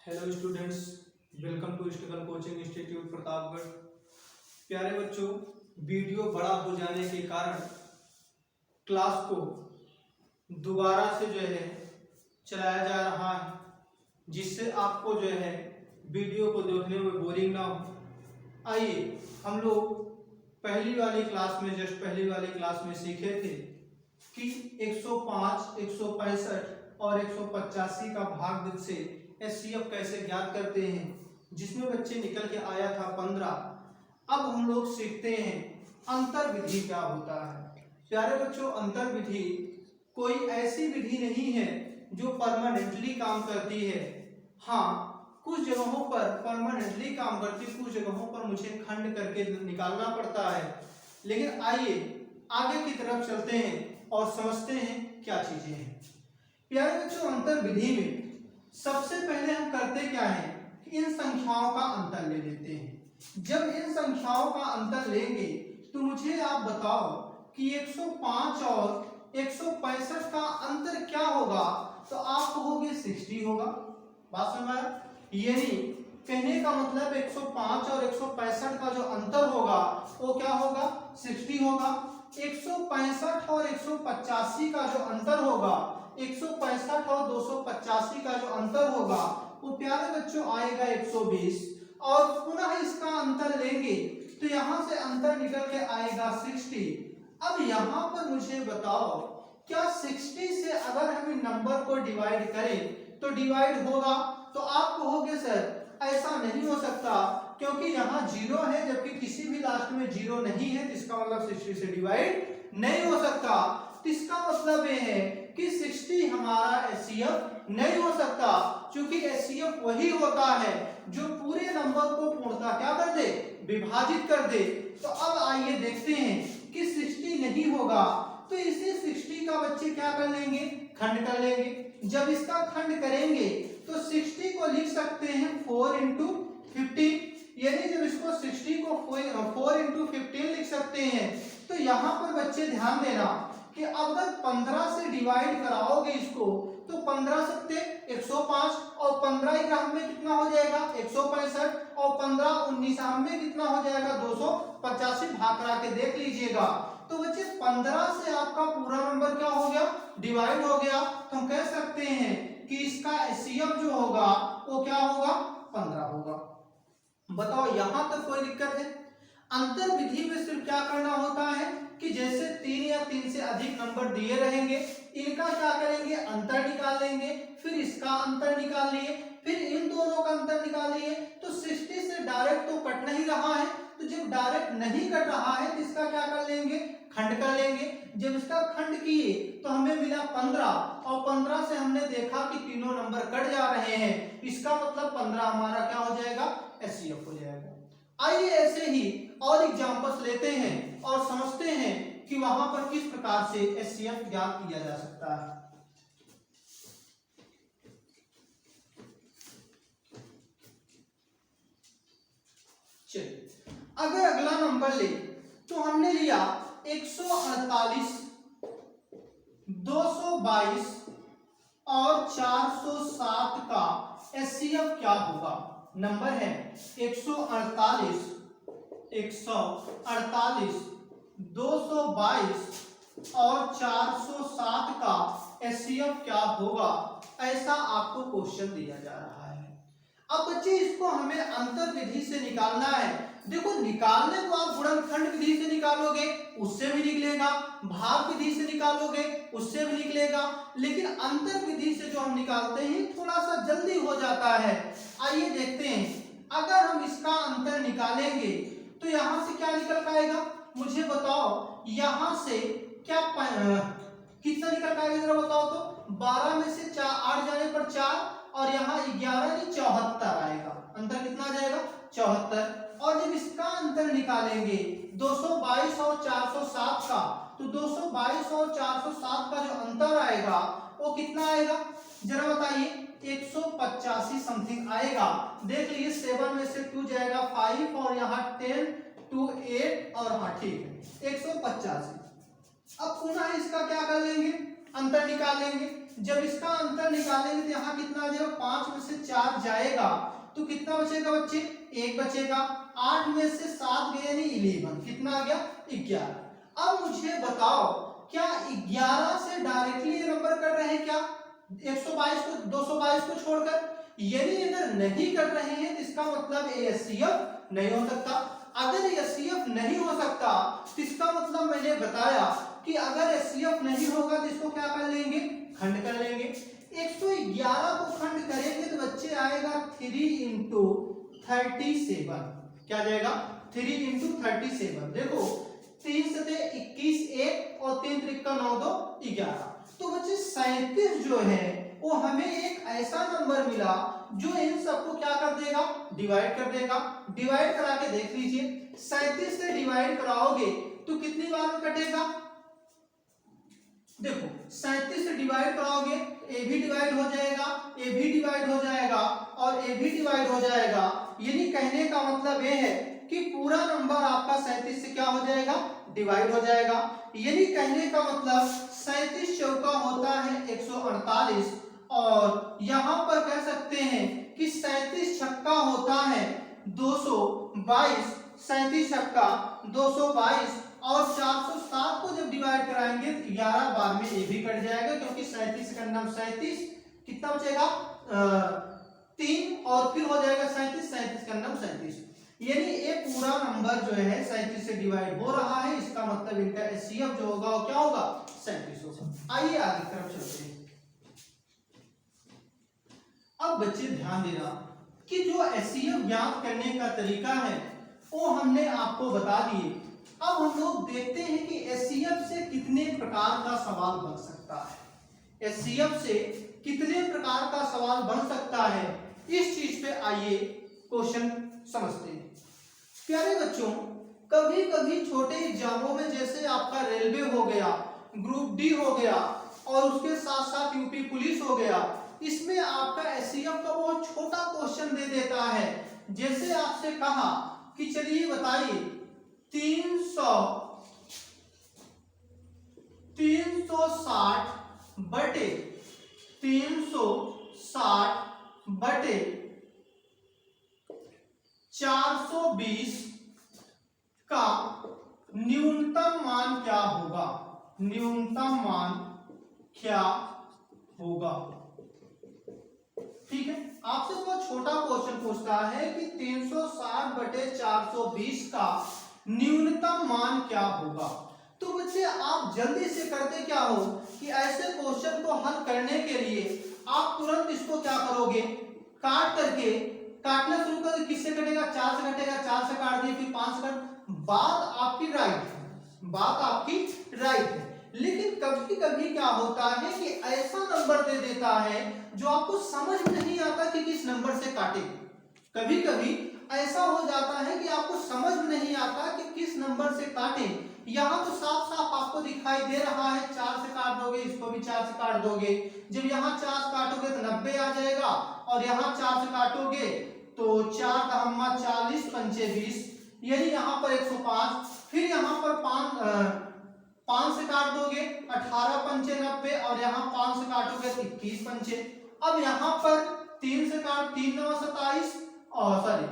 Hello students, welcome to Struggle Coaching Institute Pratapgarh. प्यारे बच्चों, video बड़ा हो जाने के कारण क्लास को दोबारा से चलाया जा रहा है, जिससे आपको वीडियो को देखने में बोरिंग ना हो। आइए हम लोग पहली वाली क्लास में सीखे थे कि 105, 165 और 185 का भाग से एचसीएफ कैसे ज्ञात करते हैं, जिसमें बच्चे निकल के आया था 15। अब हम लोग सीखते हैं अंतर विधि क्या होता है। प्यारे बच्चों, अंतर विधि कोई ऐसी विधि नहीं है जो परमानेंटली काम करती है। हाँ, कुछ जगहों पर परमानेंटली काम करती, कुछ जगहों पर मुझे खंड करके निकालना पड़ता है। लेकिन आइए आगे की तरफ चलते हैं और समझते हैं क्या चीजें हैं। प्यारे बच्चों, अंतर विधि में सबसे पहले हम करते क्या है कि इन संख्याओं का अंतर ले लेते हैं। जब इन संख्याओं का अंतर लेंगे तो मुझे आप बताओ कि 105 और 165 का अंतर क्या होगा, तो आप कहोगे 60 होगा। बात समझ में आया? यानी कहने का मतलब 105 और 165 का जो अंतर होगा वो क्या होगा, 60 होगा। 165 और 185 का जो अंतर होगा, 165 और 285 का जो अंतर होगा वो प्यारे बच्चों आएगा 120। और पुनः इसका अंतर लेंगे तो यहां से अंतर निकल के आएगा 60। अब यहां पर मुझे बताओ, क्या 60 से अगर हम इन नंबर को डिवाइड करें तो डिवाइड होगा? तो आप कहोगे सर ऐसा नहीं हो सकता, क्योंकि यहाँ 0 है जबकि किसी भी लास्ट में 0 नहीं है, इसका मतलब 60 से डिवाइड नहीं हो सकता। इसका मतलब ये है कि 60 हमारा एचसीएफ नहीं हो सकता, क्योंकि एचसीएफ वही होता है जो पूरे नंबर को पूर्णतः क्या कर दे, विभाजित कर दे। तो अब आइए देखते हैं कि 60 नहीं होगा, तो इसे 60 का बच्चे क्या कर लेंगे, खंड कर लेंगे। जब इसका खंड करेंगे तो 60 को लिख सकते हैं 4 × 15। यानी जब इसको 60 को 4 × 15 लिख सकते हैं, तो यहाँ पर बच्चे ध्यान देना कि अगर 15 से डिवाइड कराओगे इसको तो 15 सत्ते 105 और 15 ग्राम में कितना हो जाएगा 165 और 15 19 में कितना हो जाएगा 285। भाग करा के देख लीजिएगा। तो बच्चे 15 से आपका पूरा नंबर क्या हो गया, डिवाइड हो गया। तो हम कह सकते हैं कि इसका एचसीएफ जो होगा वो क्या होगा, 15 होगा। बताओ यहां तक कोई दिक्कत है? अंतर विधि में सिर्फ क्या करना होता है कि जैसे 3 या 3 से अधिक नंबर दिए रहेंगे, इनका क्या करेंगे, अंतर निकाल लेंगे, फिर इसका अंतर निकाल लिए, फिर इन दोनों का अंतर निकाल लिए। तो 60 से डायरेक्ट तो कट नहीं रहा है, तो जब डायरेक्ट नहीं कट रहा है तो इसका क्या कर लेंगे, खंड कर लेंगे। जब इसका खंड किए तो हमें मिला 15, और 15 से हमने देखा कि तीनों नंबर कट जा रहे हैं, इसका मतलब 15 हमारा क्या हो जाएगा, एचसीएफ हो जाएगा। आइए ऐसे ही और एग्जांपल्स लेते हैं और समझते हैं कि वहां पर किस प्रकार से एचसीएफ ज्ञात किया जा सकता है। चलिए, अगर अगला नंबर ले तो हमने लिया 148, 222 और 407 का एचसीएफ क्या होगा। नंबर है 148, 222 और 407 का एचसीएफ क्या होगा, ऐसा आपको क्वेश्चन दिया जा रहा है। अब बच्चे इसको हमें अंतर विधि से निकालना है। देखो, निकालने को आप गुणनखंड विधि से निकालोगे उससे भी निकलेगा, भाग विधि से निकालोगे उससे भी निकलेगा, लेकिन अंतर विधि से जो हम निकालते हैं थोड़ा सा जल्दी हो जाता है। आइए देखते हैं, अगर हम इसका अंतर निकालेंगे तो यहां से क्या निकल पाएगा, मुझे बताओ। यहां से क्या कितना निकल पाएगा जरा बताओ तो। 12 में से 8 जाने पर 4, और यहाँ 11 नहीं 74 आएगा। अंतर कितना आ जाएगा, 74। और जब इसका अंतर निकालेंगे 222 और 407 का, तो 222 और 407 का जो अंतर आएगा वो कितना आएगा जरा बताइए, 185 समथिंग आएगा। देख लीजिए, 7 में से 2 जाएगा 5 और यहाँ 10 2 8 और हाँ ठीक है 185। अब पुनः इसका क्या कर लेंगे, अंतर निकाल लेंगे। जब इसका अंतर निकालेंगे तो यहाँ कितना आ जाएगा, 5 में से 4 जाएगा तो कितना बचेगा बच्चे, 1 बचेगा। 8 में से 7 गए यानी 11, कितना आ गया, 11। अब मुझे बताओ क्या 11 से डायरेक्टली नंबर कट रहे हैं क्या, 122 को 222 को छोड़कर? यदि अगर नहीं कट रहे हैं तो इसका मतलब एचसीएफ नहीं हो सकता। अगर एचसीएफ नहीं हो सकता तो इसका मतलब मैंने बताया कि अगर एचसीएफ नहीं होगा तो इसको क्या कर लेंगे, खंड कर लेंगे। 111 को खंड करेंगे तो बच्चे आएगा 3 इंटू 37। क्या जाएगा, 3 इंटू 37। देखो 3 से 21 1 और 3 त्रिक 9 2 11। तो बच्चे 37 जो है वो हमें एक ऐसा नंबर मिला जो इन सबको क्या कर देगा, डिवाइड कर देगा। डिवाइड करा के देख लीजिए, 37 से डिवाइड कराओगे तो कितनी बार में कटेगा, देखो 37 से डिवाइड कराओगे ए भी डिवाइड हो जाएगा, ए भी डिवाइड हो जाएगा और ए भी डिवाइड हो जाएगा। यानी कहने का मतलब ये है कि पूरा नंबर आपका 37 से क्या हो जाएगा, डिवाइड हो जाएगा। यानी कहने का मतलब 37 चौका होता है 148 और यहाँ पर कह सकते हैं कि 37 छक्का होता है 222, 37 छक्का 222 और 407 को जब डिवाइड कराएंगे तो 11 बार में ये भी कट जाएगा क्योंकि 37 का नाम 37 कितना बचेगा 3 और फिर हो जाएगा 37, 37 का नाम 37। यानी ये पूरा नंबर जो है 37 से डिवाइड हो रहा है, इसका मतलब इनका एचसीएफ जो होगा वो क्या होगा, 37 होगा। आइए आगे की तरफ चलते हैं। अब बच्चे ध्यान देना कि जो एचसीएफ ज्ञात करने का तरीका है वो हमने आपको बता दिए। अब हम लोग देखते हैं कि एचसीएफ से कितने प्रकार का सवाल बन सकता है। एचसीएफ से कितने प्रकार का सवाल बन सकता है, इस चीज पे आइए क्वेश्चन समझते हैं। प्यारे बच्चों, कभी कभी छोटे एग्जामों में जैसे आपका रेलवे हो गया, ग्रुप डी हो गया और उसके साथ साथ यूपी पुलिस हो गया, इसमें आपका एचसीएफ का बहुत छोटा क्वेश्चन दे देता है। जैसे आपसे कहा कि चलिए बताइए 360 बटे 420 का न्यूनतम मान क्या होगा, न्यूनतम मान क्या होगा। ठीक है, आपसे बहुत छोटा क्वेश्चन पूछता है कि 360 बटे 420 का न्यूनतम मान क्या होगा। तो बच्चे आप जल्दी से करते क्या हो कि ऐसे क्वेश्चन को हल करने के लिए आप तुरंत इसको क्या करोगे, काट करके काटना शुरू कर। किससे कटेगा, 4 से कटेगा, 4 से काट दिए फिर 5 से काट। बात आपकी राइट है, बात आपकी राइट है, लेकिन कभी कभी क्या होता है कि ऐसा नंबर दे देता है जो आपको समझ नहीं आता कि किस नंबर से काटे। कभी कभी ऐसा हो जाता है कि आपको समझ नहीं आता कि किस नंबर से काटे। यहाँ तो साफ साफ आपको दिखाई दे रहा है 4 से काट दोगे, इसको भी 4 से काट दोगे। जब यहाँ 4 से काटोगे तो 90 आ जाएगा और यहाँ 4 से काटोगे तो 4 का हम्मा 40 पंचे 20, यानी यहाँ पर 105। फिर यहाँ पर 5 से काट दोगे 18 पंचे 90 और यहाँ 5 से काटोगे 21 पंचे। अब यहाँ पर 3 से काट 3 9 27 और सॉरी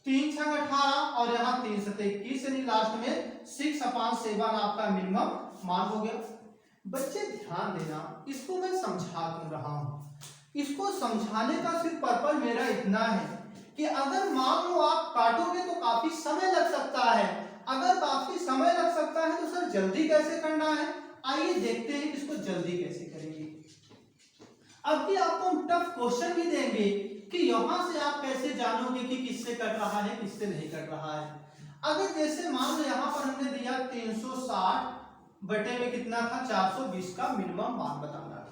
3 6 18 और यहाँ 3 7 21, यानी लास्ट में 6/7 आपका मिनिमम मान हो गया। बच्चे ध्यान देना, इसको मैं समझा क्यों रहा हूँ, इसको समझाने का सिर्फ पर्पस मेरा इतना है कि अगर मान लो आप काटोगे तो काफी समय लग सकता है। अगर काफी समय लग सकता है तो सर जल्दी कैसे करना है, आइए देखते हैं कि इसको जल्दी कैसे करेंगे। अब भी आपको हम टफ क्वेश्चन भी देंगे कि यहां से आप कैसे जानोगे कि किससे कट रहा है किससे नहीं कट रहा है। अगर जैसे मान लो यहाँ पर हमने दिया 360 बटे में कितना था 420 का मिनिमम मान बताना था,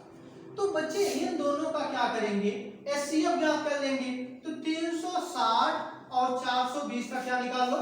तो बच्चे इन दोनों का क्या करेंगे, एचसीएफ ज्ञात कर लेंगे। तो 360 और 420 का क्या निकाल लो,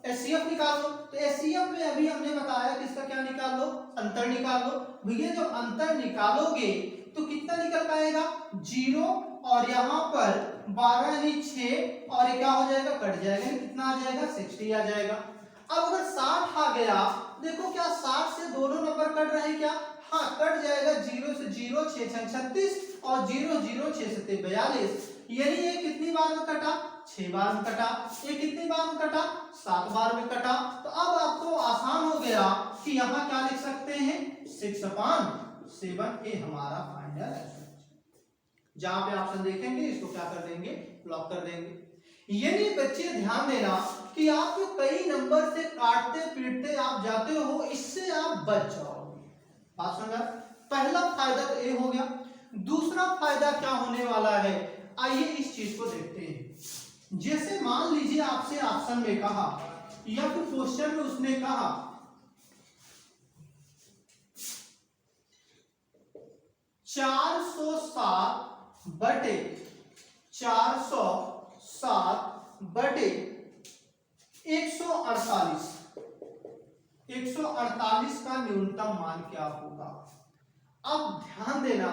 एचसीएफ निकाल लो। तो एचसीएफ में अभी हमने बताया कि इसका क्या निकाल लो, अंतर निकाल लो। भैया जब अंतर निकालोगे तो कितना निकल पाएगा, 0 और यहाँ पर 12 यानी 6 और क्या हो जाएगा, कट जाएगा, कितना आ जाएगा 60 आ जाएगा। अब अगर 60 आ गया, देखो क्या 60 से दोनों नंबर कट रहे हैं क्या, हाँ कट जाएगा, 0 से 0 6 6 36 और 0 0 6 7 42, यानी ये कितनी बार में कटा, 6 बार में कटा। ये कितनी बार में कटा, 7 बार में कटा। तो अब आपको आसान हो गया कि यहाँ क्या लिख सकते हैं, 6/7 ये हमारा फाइनल आंसर। जहां पे ऑप्शन देखेंगे इसको क्या कर देंगे, ब्लॉक कर देंगे। यानी बच्चे ध्यान देना कि आप जो कई नंबर से काटते पीटते आप जाते हो, इससे आप बच जाओगे। बात समझा? पहला फायदा तो ये हो गया। दूसरा फायदा क्या होने वाला है, आइए इस चीज को देखते हैं। जैसे मान लीजिए आपसे ऑप्शन में कहा या फिर क्वेश्चन में उसने कहा 407 बटे 148 148 का न्यूनतम मान क्या होगा। अब ध्यान देना,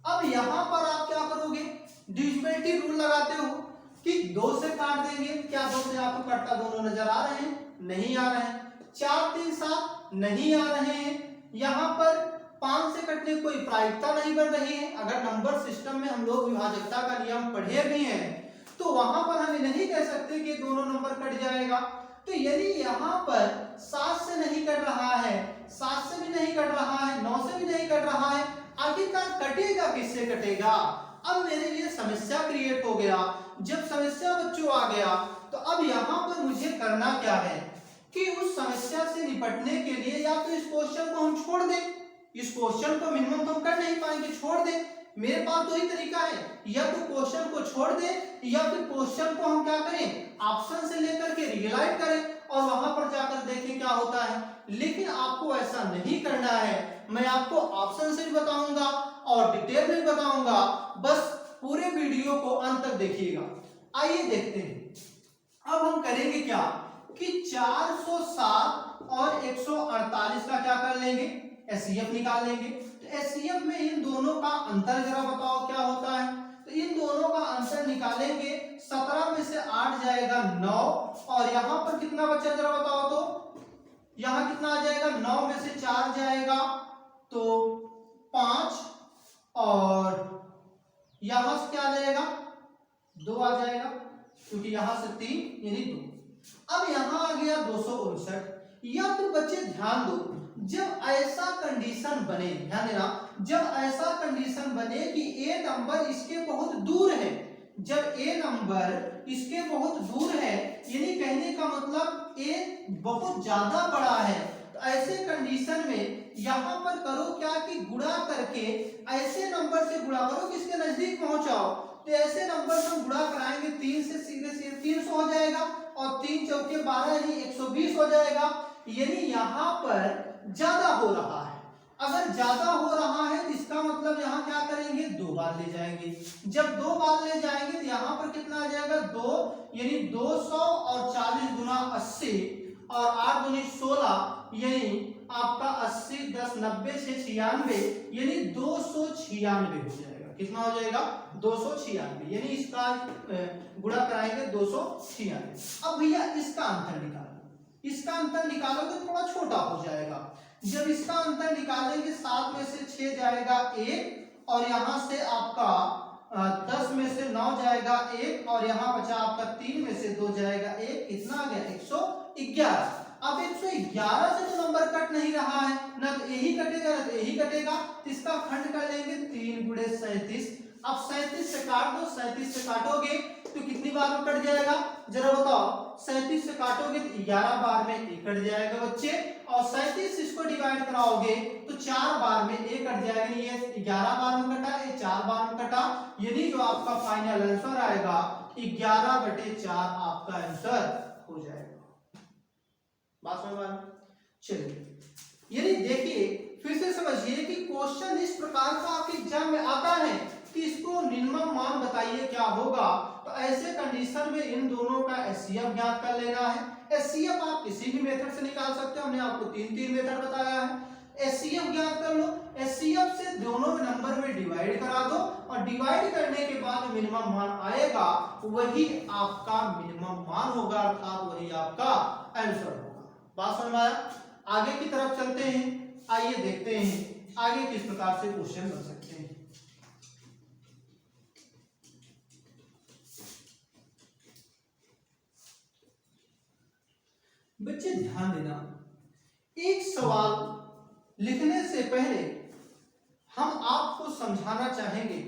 अब यहां पर आप क्या करोगे, डिविजिबिलिटी रूल लगाते हो कि 2 से काट देंगे। क्या 2 से आपको कटता दोनों नजर आ रहे हैं, नहीं आ रहे हैं। 4 3 7 नहीं आ रहे हैं। यहां पर 5 से कटने की कोई प्रायिकता नहीं बन रही है। अगर नंबर सिस्टम में हम लोग विभाजकता का नियम पढ़े भी हैं तो वहां पर हम नहीं कह सकते कि दोनों नंबर कट जाएगा। तो यदि यहाँ पर 7 से नहीं कट रहा है, 7 से भी नहीं कट रहा है, 9 से भी नहीं कट रहा है, आखिरकार कटेगा किससे कटेगा। अब मेरे लिए समस्या क्रिएट हो गया। जब समस्या बच्चों आ गया तो अब यहाँ पर मुझे करना क्या है कि उस समस्या से निपटने के लिए या तो इस क्वेश्चन को हम छोड़ दें, इस क्वेश्चन को मिनिमम तो हम कर नहीं पाएंगे, छोड़ दें। मेरे पास दो ही तरीका है, या तो क्वेश्चन को छोड़ दें या फिर क्वेश्चन को हम क्या करें, ऑप्शन से लेकर के रियलाइज करें और वहां पर जाकर देखें क्या होता है। लेकिन आपको ऐसा नहीं करना है, मैं आपको ऑप्शन से भी बताऊंगा और डिटेल में बताऊंगा, बस पूरे वीडियो को अंत तक देखिएगा। आइए देखते हैं। अब हम करेंगे क्या कि 407 और 148 का क्या कर लेंगे, एचसीएफ निकाल लेंगे। तो एचसीएफ में इन दोनों का अंतर जरा बताओ क्या होता है। तो इन दोनों का अंतर निकालेंगे, 17 में से 8 जाएगा 9 और यहां पर कितना बचा जरा बताओ। तो यहां कितना आ जाएगा, 9 में से 4 जाएगा तो 5 और यहां से क्या आ जाएगा, 2 आ जाएगा क्योंकि यहां से 3 यानी 2। अब यहां आ गया 259। या फिर बच्चे ध्यान दो, जब ऐसा कंडीशन बने, ध्यान देना, जब ऐसा कंडीशन बने कि ए नंबर इसके बहुत दूर है, जब ए नंबर इसके बहुत दूर है, यानी कहने का मतलब ए बहुत ज्यादा बड़ा है, तो ऐसे कंडीशन में यहां पर करो क्या कि गुणा करके ऐसे नंबर से गुणा करो कि इसके नजदीक पहुंचाओ। तो ऐसे नंबर से हम गुणा कराएंगे 3 से सीधे सीधे 300 हो जाएगा और 3 चौके 12 यानी 120 हो जाएगा। यानी यहाँ पर ज्यादा हो रहा है। अगर ज्यादा हो रहा है तो इसका मतलब यहाँ क्या करेंगे, 2 बार ले जाएंगे। जब 2 बार ले जाएंगे तो यहाँ पर कितना आ जाएगा, 2 यानी 200 और 40 गुना 80 और 8 दूनी 16 यानी आपका 80 10 90 से 96 यानी 296 हो जाएगा। कितना हो जाएगा, 296 यानी इसका गुणा कराएंगे 296। अब भैया इसका अंतर निकालो, इसका अंतर निकालोगे तो थोड़ा छोटा हो जाएगा। जब इसका अंतर निकालेंगे 7 में से 6 जाएगा 1 और यहां से आपका 10 में से 9 जाएगा 1 और यहां बचा आपका 3 में से 2 जाएगा 1, कितना आ गया 111। अब 111 से तो नंबर कट नहीं रहा है, ना तो यही कटेगा ना तो यही कटेगा, तो इसका खंड कर लेंगे 3 गुणे 37। अब 37 से काट दो, 37 से काटोगे तो कितनी बार में कट जाएगा जरा बताओ। 37 से काटोगे तो 11 बार में एक कट जाएगा बच्चे, और 37 इसको डिवाइड कराओगे तो 4 बार में एक कट जाएगा। ये 11 बार में कटा, ये 4 बार में कटा, यानी जो आपका फाइनल आंसर आएगा 11/4 आपका आंसर हो जाएगा। बात समझ में आ रही? चलिए, यानी देखिए फिर से समझिए कि क्वेश्चन इस प्रकार का आपके एग्जाम में आता है कि इसको मिनिमम मान बताइए क्या होगा। तो ऐसे कंडीशन में इन दोनों का एचसीएफ ज्ञात कर लेना है। एचसीएफ आप किसी भी मेथड से निकाल सकते हो, हमने आपको 3 मेथड बताया है। एचसीएफ ज्ञात कर लो, एचसीएफ से दोनों नंबर में डिवाइड करा दो और डिवाइड करने के बाद मिनिमम मान आएगा, वही आपका मिनिमम मान होगा, अर्थात वही आपका आंसर होगा। बात समझ में आया? आगे की तरफ चलते हैं, आइए देखते हैं। आगे किस प्रकार से क्वेश्चन बन सकते हैं। बच्चे ध्यान देना, एक सवाल लिखने से पहले हम आपको समझाना चाहेंगे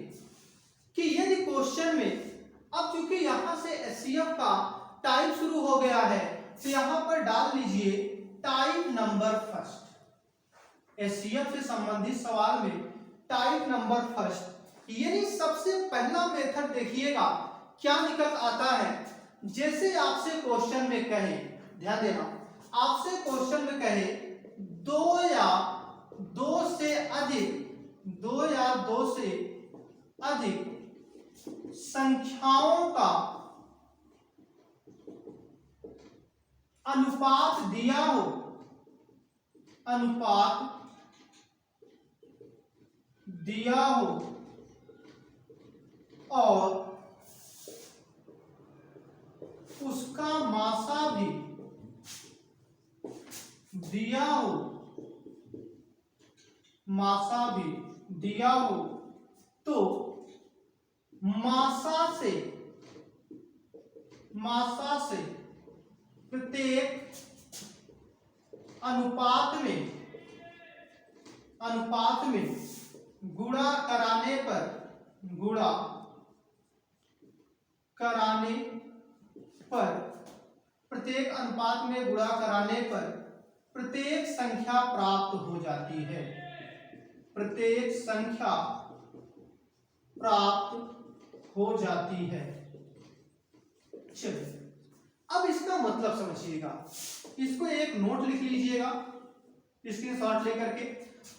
कि यदि क्वेश्चन में, अब चूंकि यहां से एचसीएफ का टाइप शुरू हो गया है तो यहां पर डाल लीजिए टाइप नंबर फर्स्ट। एचसीएफ से संबंधित सवाल में टाइप नंबर फर्स्ट, यानी सबसे पहला मेथड देखिएगा क्या निकल आता है। जैसे आपसे क्वेश्चन में कहे, ध्यान देना, आपसे क्वेश्चन में कहे दो या दो से अधिक संख्याओं का अनुपात दिया हो, और उसका मासा भी दिया हो, तो मासा से प्रत्येक अनुपात में गुणा कराने पर प्रत्येक अनुपात में गुणा कराने पर प्रत्येक संख्या प्राप्त हो जाती है। प्रत्येक संख्या प्राप्त हो जाती है। चलिए अब इसका मतलब समझिएगा, इसको एक नोट लिख लीजिएगा स्क्रीनशॉट लेकर के।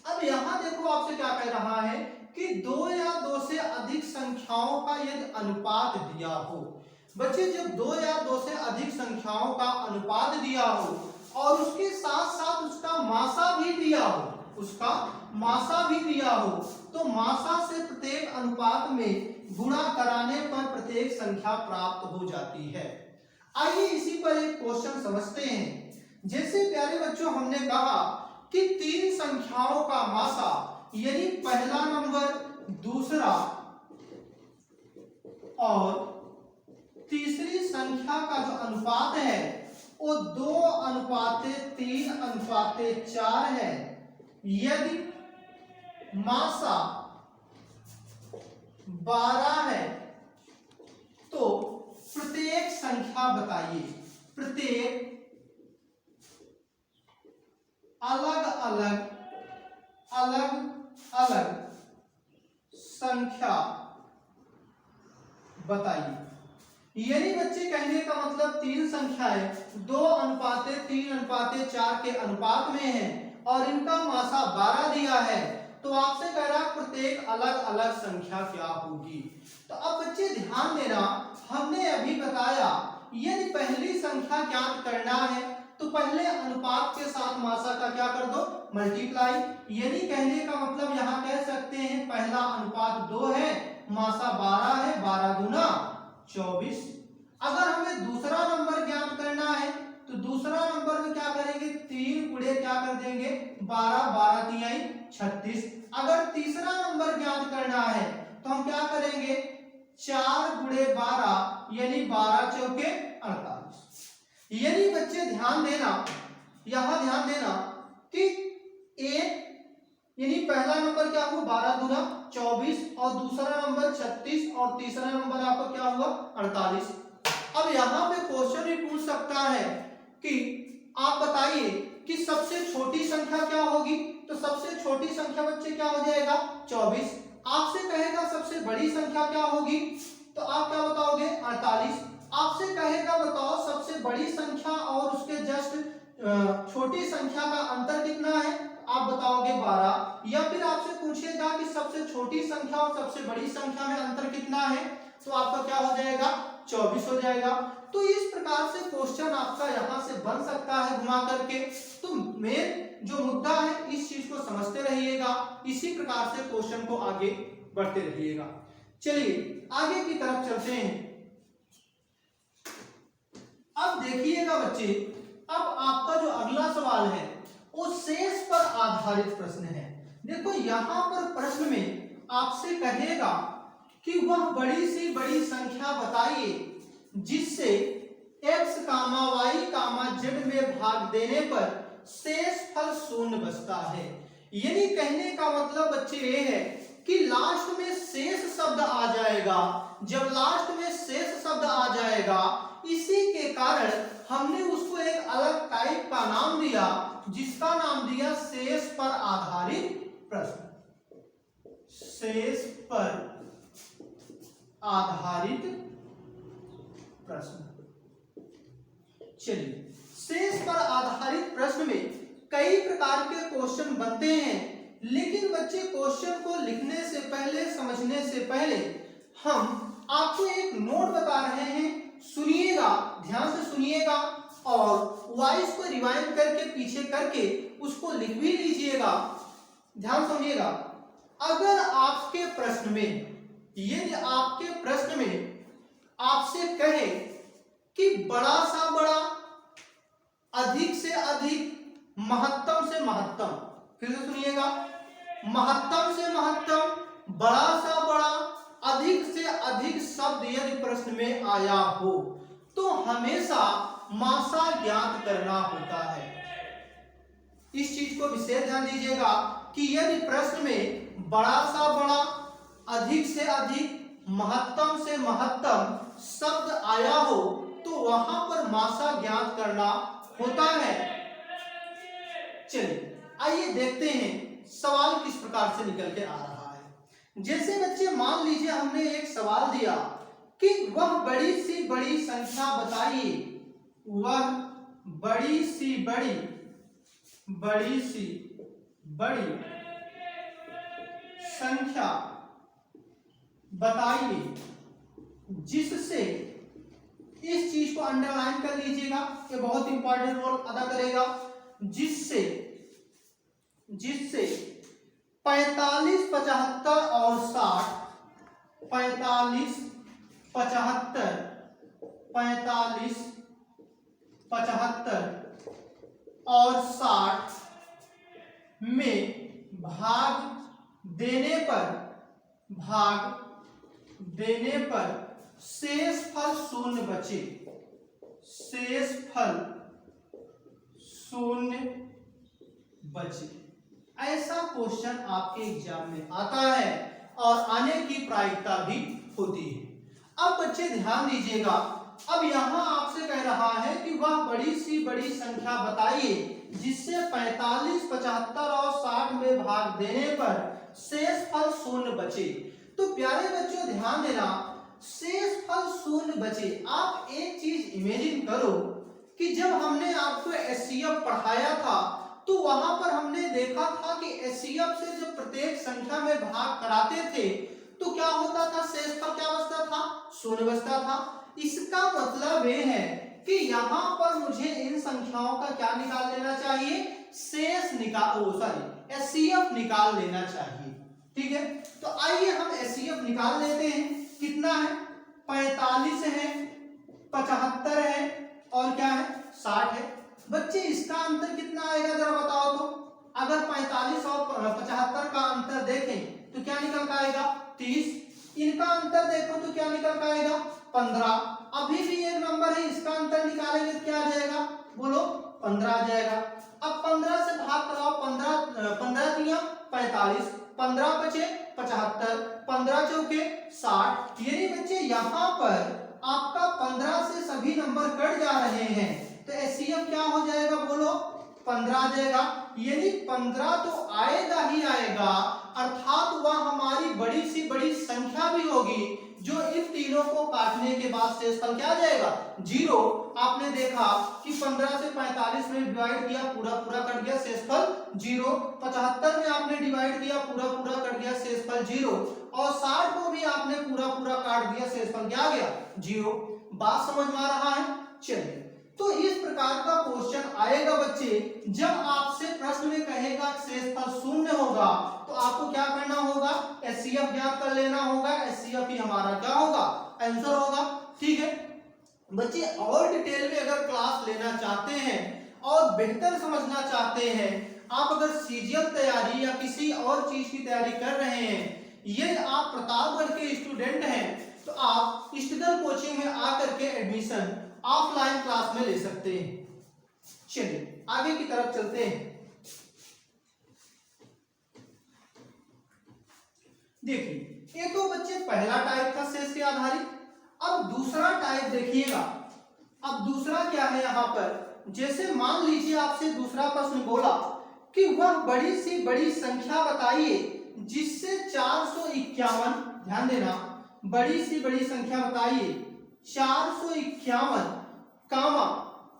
अब यहां देखो आपसे क्या कह रहा है कि दो या दो से अधिक संख्याओं का यदि अनुपात दिया हो, बच्चे जब दो या दो से अधिक संख्याओं का अनुपात दिया हो और उसके साथ साथ उसका मासा भी दिया हो, तो मासा से प्रत्येक अनुपात में गुणा कराने पर प्रत्येक संख्या प्राप्त हो जाती है। आइए इसी पर एक क्वेश्चन समझते हैं। जैसे प्यारे बच्चों हमने कहा कि तीन संख्याओं का मासा, यानी पहला नंबर, दूसरा और तीसरी संख्या का जो अनुपात है वो 2:3:4 है। यदि मासा 12 है तो प्रत्येक संख्या बताइए, प्रत्येक अलग संख्या बताइए। यानी बच्चे कहने का मतलब तीन संख्याएं 2:3:4 के अनुपात में है और इनका मासा 12 दिया है, तो आपसे कह रहा प्रत्येक अलग अलग संख्या क्या होगी। तो अब बच्चे ध्यान देना, हमने अभी बताया यदि पहली संख्या ज्ञात करना है तो पहले अनुपात के साथ मासा का क्या कर दो, मल्टीप्लाई। यानी कहने का मतलब यहाँ कह सकते हैं पहला अनुपात 2 है, मासा 12 है, 12 दूना 24। अगर हमें दूसरा नंबर ज्ञात करना है तो दूसरा नंबर में क्या करेंगे, 3 गुणे क्या कर देंगे 12, 12 तिहाई 36। अगर तीसरा नंबर ज्ञात करना है तो हम क्या करेंगे 4 गुणे 12 यानी 12 चौके 48। यानी बच्चे ध्यान देना, यहां ध्यान देना कि एक यानी पहला नंबर क्या हुआ 12 दूना 24 और दूसरा नंबर 36 और तीसरा नंबर आपका क्या हुआ 48। अब यहाँ पे क्वेश्चन भी पूछ सकता है कि आप बताइए कि सबसे छोटी संख्या क्या होगी, तो सबसे छोटी संख्या बच्चे क्या हो जाएगा 24। आपसे कहेगा सबसे बड़ी संख्या क्या होगी, तो आप क्या बताओगे 48। आपसे कहेगा बताओ सबसे बड़ी संख्या और उसके जस्ट छोटी संख्या का अंतर कितना है, आप बताओगे 12। या फिर आपसे पूछेगा कि सबसे छोटी संख्या और सबसे बड़ी संख्या में अंतर कितना है, तो आपका क्या हो जाएगा 24 हो जाएगा। तो इस प्रकार से क्वेश्चन आपका यहां से बन सकता है घुमा करके। तो मेन जो मुद्दा है इस चीज को समझते रहिएगा, इसी प्रकार से क्वेश्चन को आगे बढ़ते रहिएगा। चलिए आगे की तरफ चलते हैं। अब देखिएगा बच्चे, अब आपका जो अगला सवाल है वो शेष पर आधारित प्रश्न है। देखो यहाँ पर प्रश्न में आपसे कहेगा कि वह बड़ी से बड़ी संख्या बताइए जिससे x, y, z में भाग देने पर शेष फल शून्य बचता है। यानी कहने का मतलब बच्चे ये है कि लास्ट में शेष शब्द आ जाएगा। जब लास्ट में शेष शब्द आ जाएगा, इसी के कारण हमने उसको एक अलग टाइप का नाम दिया, जिसका नाम दिया शेष पर आधारित प्रश्न। शेष पर आधारित प्रश्न। चलिए, शेष पर आधारित प्रश्न में कई प्रकार के क्वेश्चन बनते हैं, लेकिन बच्चे क्वेश्चन को लिखने से पहले, समझने से पहले हम आपको एक नोट बता रहे हैं, सुनिएगा, ध्यान से सुनिएगा और वॉइस को रिवाइंड करके पीछे करके उसको लिख भी लीजिएगा। ध्यान सुनिएगा। अगर आपके प्रश्न में, यदि आपके प्रश्न में आपसे कहे कि बड़ा सा बड़ा, अधिक से अधिक, महत्तम से महत्तम, फिर से सुनिएगा, महत्तम से महत्तम, बड़ा सा बड़ा, अधिक से अधिक शब्द यदि प्रश्न में आया हो तो हमेशा मासा ज्ञात करना होता है। इस चीज को विशेष ध्यान दीजिएगा कि यदि प्रश्न में बड़ा सा बड़ा, अधिक से अधिक, महत्तम से महत्तम शब्द आया हो तो वहां पर मासा ज्ञात करना होता है। चलिए आइए देखते हैं सवाल किस प्रकार से निकल के आ रहा है। जैसे बच्चे मान लीजिए हमने एक सवाल दिया कि वह बड़ी सी बड़ी संख्या बताइए, वह बड़ी सी बड़ी, बड़ी सी बड़ी संख्या बताइए जिससे, इस चीज को अंडरलाइन कर लीजिएगा, ये बहुत इंपॉर्टेंट रोल अदा करेगा, जिससे 45, 75 और 60, 45, 75, 45, 75 और 60 में भाग देने पर शेष फल शून्य बचे, शेष फल शून्य बचे। ऐसा क्वेश्चन आपके एग्जाम में आता है और आने की प्रायिकता भी होती है। अब बच्चे ध्यान दीजिएगा, अब यहां आपसे कह रहा है कि वह बड़ी सी बड़ी संख्या बताइए जिससे 45, 75 और 60 में भाग देने पर शेष फल शून्य बचे। तो प्यारे बच्चों ध्यान देना, शेष फल शून्य बचे। आप एक चीज इमेजिन करो कि जब हमने आपको एचसीएफ पढ़ाया था तो वहां पर हमने देखा था कि एचसीएफ से जब प्रत्येक संख्या में भाग कराते थे तो क्या होता था, शेष फल क्या बचता था, शून्य बचता था। इसका मतलब ये है कि यहाँ पर मुझे इन संख्याओं का क्या निकाल लेना चाहिए, शेष एचसीएफ निकाल लेना चाहिए। ठीक है, तो आइए हम एचसीएफ निकाल लेते हैं। कितना है, 45 है, 75 है और क्या है, 60 है। बच्चे इसका अंतर कितना आएगा जरा बताओ तो। अगर 45 और 75 का अंतर देखें तो क्या निकल कर आएगा, 30। इनका अंतर देखो तो क्या निकल कर आएगा, 15। अभी भी एक नंबर है, इसका अंतर निकालेंगे तो क्या आ जाएगा, बोलो 15 आ जाएगा। अब 15 से भाग कराओ, 15 तिया 45, 15 बचे 75, 15 चौके 60। यानी बच्चे यहाँ पर आपका 15 से सभी नंबर कट जा रहे हैं तो एचसीएफ क्या हो जाएगा, बोलो 15 आ जाएगा। यानी 15 तो आएगा ही आएगा, अर्थात वह हमारी बड़ी सी बड़ी संख्या भी होगी जो इन तीनों को काटने के बाद शेषफल क्या आ जाएगा, 0। आपने देखा कि 15 से 45 में डिवाइड किया, पूरा पूरा कट गया, शेषफल 0। 75 में आपने डिवाइड किया, पूरा पूरा कट गया, शेषफल 0। और 60 को भी आपने पूरा पूरा काट दिया, शेषफल क्या आ गया, 0। बात समझ में आ रहा है। चलिए, तो इस प्रकार का क्वेश्चन आएगा बच्चे, जब आपसे प्रश्न में कहेगा शेषफल शून्य होगा तो आपको क्या करना होगा, एचसीएफ ज्ञात कर लेना होगा। एचसीएफ ही हमारा क्या होगा, आंसर होगा। ठीक है बच्चे, और डिटेल में अगर क्लास लेना चाहते हैं और बेहतर समझना चाहते हैं, आप अगर सीजीएल तैयारी या किसी और चीज की तैयारी कर रहे हैं, ये आप प्रतापगढ़ के स्टूडेंट हैं, तो आप इष्टदल कोचिंग में आकर के एडमिशन ऑफलाइन क्लास में ले सकते हैं। चलिए आगे की तरफ चलते हैं। देखिए ये तो बच्चे पहला टाइप था शेष के आधारित। अब दूसरा टाइप देखिएगा। अब दूसरा क्या है यहाँ पर, जैसे मान लीजिए आपसे दूसरा प्रश्न बोला कि वह बड़ी सी बड़ी संख्या बताइए जिससे 451, ध्यान देना, बड़ी सी बड़ी संख्या बताइए 451 कामा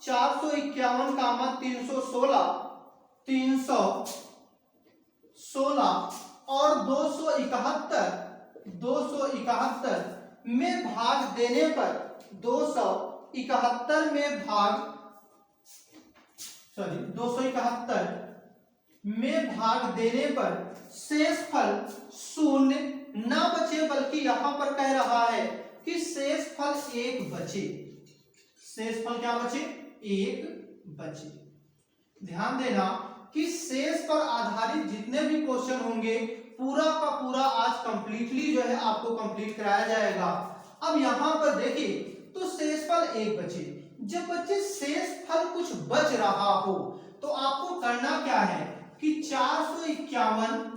451 कामा 316 और 271 में भाग देने पर 271 में भाग देने पर शेष फल शून्य न बचे, बल्कि यहां पर कह रहा है कि शेष फल 1 बचे। शेष फल क्या बचे? 1 बचे। ध्यान देना कि शेष पर आधारित जितने भी क्वेश्चन होंगे पूरा का पूरा आज कंप्लीटली जो है आपको कंप्लीट कराया जाएगा। अब यहां पर देखिए तो शेष फल 1 बचे। जब बच्चे शेष फल कुछ बच रहा हो तो आपको करना क्या है कि 451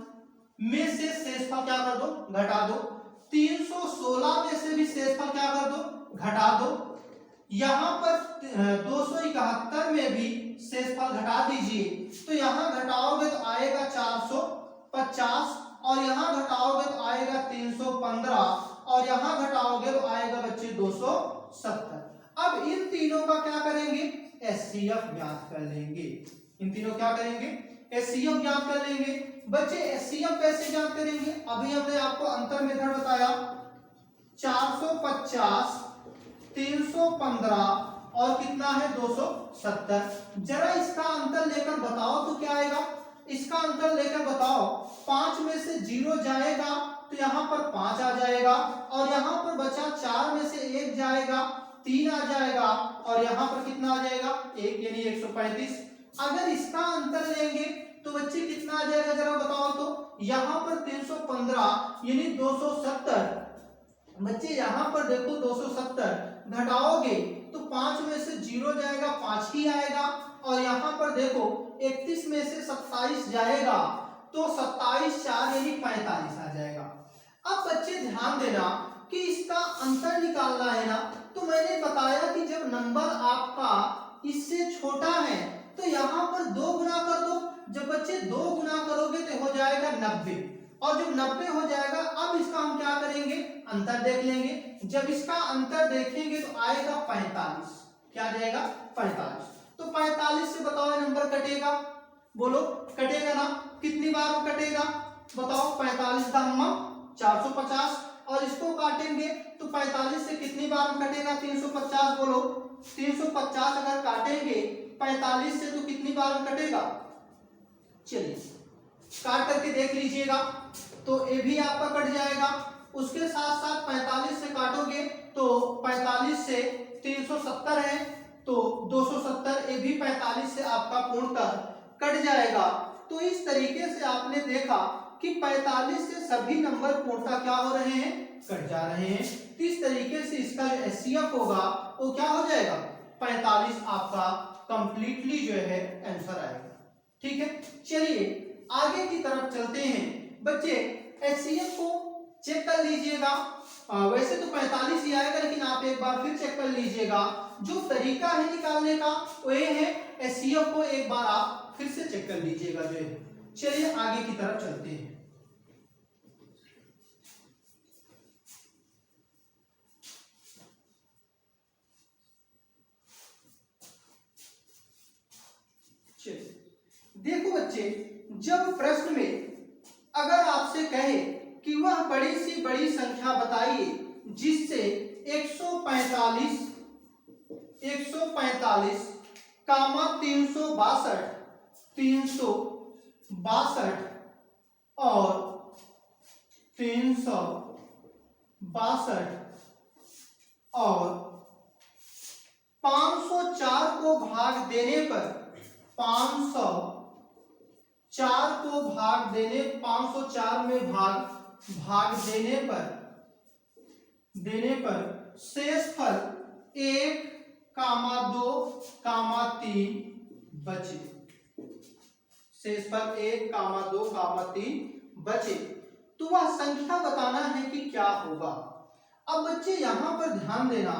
में से शेष फल क्या कर दो? घटा दो। 316 में से भी शेष फल क्या कर दो? घटा दो। यहां पर 271 में भी शेषफल घटा दीजिए, तो यहां घटाओगे तो आएगा 450 और यहां घटाओगे तो आएगा 315 और यहां घटाओगे तो आएगा बच्चे 270। अब इन तीनों का क्या करेंगे? एचसीएफ ज्ञात कर लेंगे। इन तीनों क्या करेंगे? एचसीएफ ज्ञात कर लेंगे। बच्चे एचसीएफ कैसे ज्ञात करेंगे? अभी हमने आपको अंतर मेथड बताया। 450 315 और कितना है? 270। जरा इसका अंतर लेकर बताओ तो क्या आएगा? इसका अंतर लेकर बताओ। 5 में से 0 जाएगा तो यहाँ पर 5 आ जाएगा और यहाँ पर बचा 4 में से 1 जाएगा, 3 आ जाएगा और यहाँ पर कितना आ जाएगा? 1, यानी 135। अगर इसका अंतर लेंगे तो बच्चे कितना आ जाएगा जरा बताओ तो? यहाँ पर 315 यानी 270। बच्चे यहाँ पर देखो 270 घटाओगे तो 5 में से 0 जाएगा, 5 ही आएगा और यहाँ पर देखो 31 में से 27 जाएगा तो 27 4 यानी 45 आ जाएगा। अब बच्चे ध्यान देना कि इसका अंतर निकालना है ना, तो मैंने बताया कि जब नंबर आपका इससे छोटा है तो यहाँ पर 2 गुना कर दो। जब बच्चे 2 गुना करोगे तो हो जाएगा 90 और जब 90 हो जाएगा अब इसका हम क्या करेंगे? अंतर देख लेंगे। जब इसका अंतर देखेंगे तो आएगा 45। क्या आ जाएगा? 45। तो 45 से बताओ ये नंबर कटेगा? बोलो कटेगा ना? कितनी बार वो कटेगा बताओ? 45 दाम्मा 450 और इसको काटेंगे तो 45 से कितनी बार कटेगा? 350। बोलो 350 अगर काटेंगे 45 से तो कितनी बार कटेगा? चलिए काट करके देख लीजिएगा तो ये भी आपका कट जाएगा। उसके साथ साथ 45 से काटोगे तो 45 से 370 है तो 270, ये भी 45 से आपका पूर्णतः कट जाएगा। तो इस तरीके से आपने देखा कि 45 से सभी नंबर पूर्णतः क्या हो रहे हैं? कट जा रहे हैं। तो इस तरीके से इसका जो एचसीएफ होगा वो क्या हो जाएगा? 45 आपका कंप्लीटली जो है आंसर आएगा। ठीक है, चलिए आगे की तरफ चलते हैं। बच्चे एचसीएफ को चेक कर लीजिएगा। वैसे तो 45 ही आएगा लेकिन आप एक बार फिर चेक कर लीजिएगा। जो तरीका है निकालने का वो ये है, एचसीएफ को एक बार आप फिर से चेक कर लीजिएगा जो है। चलिए आगे की तरफ चलते हैं। देखो बच्चे, जब प्रश्न में अगर आपसे कहे कि वह बड़ी सी बड़ी संख्या बताइए जिससे 145 कामा 362 और 362 और 504 को भाग देने पर 504 4 को भाग देने 504 में भाग देने पर शेषफल 1, 2, 3 बचे। शेषफल 1, 2, 3 बचे। तो वह संख्या बताना है कि क्या होगा। अब बच्चे यहां पर ध्यान देना,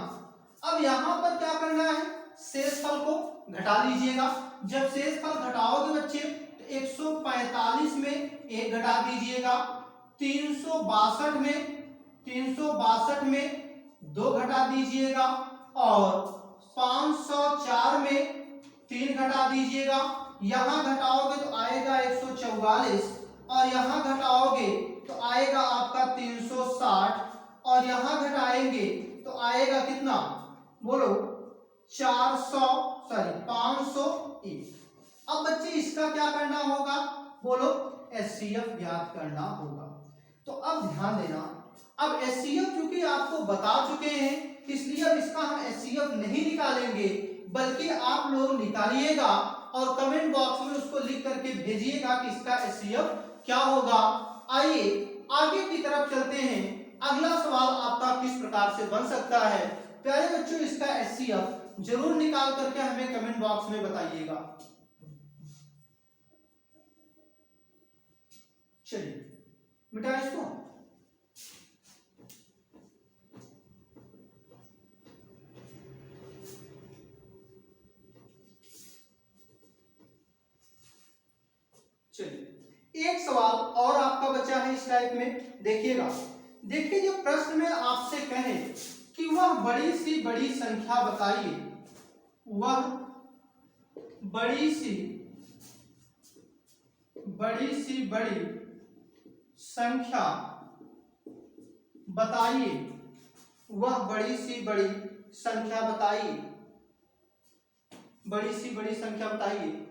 अब यहां पर क्या करना है, शेषफल को घटा लीजिएगा। जब शेषफल घटाओगे बच्चे तो 145 में 1 घटा दीजिएगा, 362 में 2 घटा दीजिएगा और 504 में 3 घटा दीजिएगा। यहां घटाओगे तो आएगा 144 और यहां घटाओगे तो आएगा आपका 360 और यहां घटाएंगे तो आएगा कितना, बोलो 501। अब बच्चे इसका क्या करना होगा, बोलो एचसीएफ ज्ञात करना होगा। तो अब ध्यान देना, अब एचसीएफ क्योंकि आपको बता चुके हैं इसलिए अब इसका हम एचसीएफ नहीं निकालेंगे, बल्कि आप लोग निकालिएगा और कमेंट बॉक्स में उसको लिख करके भेजिएगा कि इसका एचसीएफ क्या होगा। आइए आगे की तरफ चलते हैं। अगला सवाल आपका किस प्रकार से बन सकता है, प्यारे बच्चों इसका एचसीएफ जरूर निकाल करके हमें कमेंट बॉक्स में बताइएगा। चलिए मिटा इसको। चलिए एक सवाल और आपका बचा है इस टाइप में, देखिएगा। देखिए जो प्रश्न में आपसे कहे कि वह बड़ी सी बड़ी संख्या बताइए, वह बड़ी सी बड़ी संख्या बताइए, वह बड़ी सी बड़ी संख्या बताइए, बड़ी सी बड़ी संख्या बताइए।